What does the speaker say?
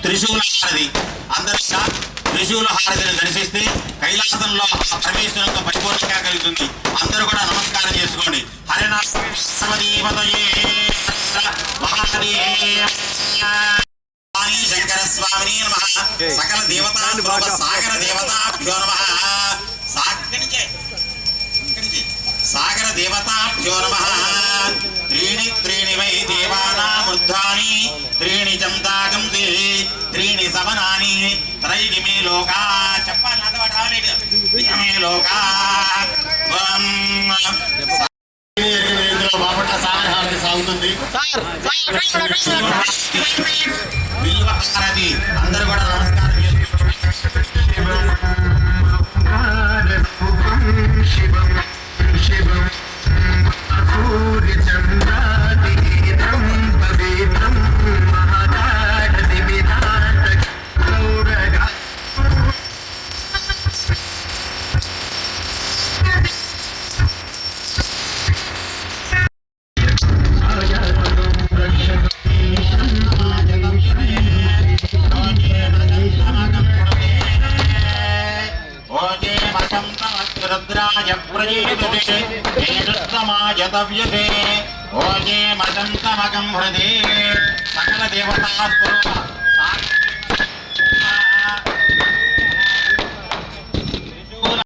త్రిశూల హారతి అందరూ త్రిశూల హారతిని దర్శిస్తే కైలాసంలో పరమేశ్వరంతో పరిపూర్ణంగా కలుగుతుంది. అందరూ కూడా నమస్కారం చేసుకోండి. శంకర స్వామిని నమః. సకల దేవతా సాగర దేవతాభ్యో నమః. సాగర దేవతాభ్యో నమః. త్రీణి త్రీణి వై దేవానామృద్ధాని త్రీణి చంతాగంసి త్రీణి సమనాని త్రైణి మే లోకా. చెప్పాలి మే లోకా. బాపట్ల సాగరహారతి సాగుతుంది. బిల్వహారతి అందరూ కూడా నమస్కారం रुद्राय प्रजीवते ओजे मदन्तमकं हृदे सकल देवता स्वरूप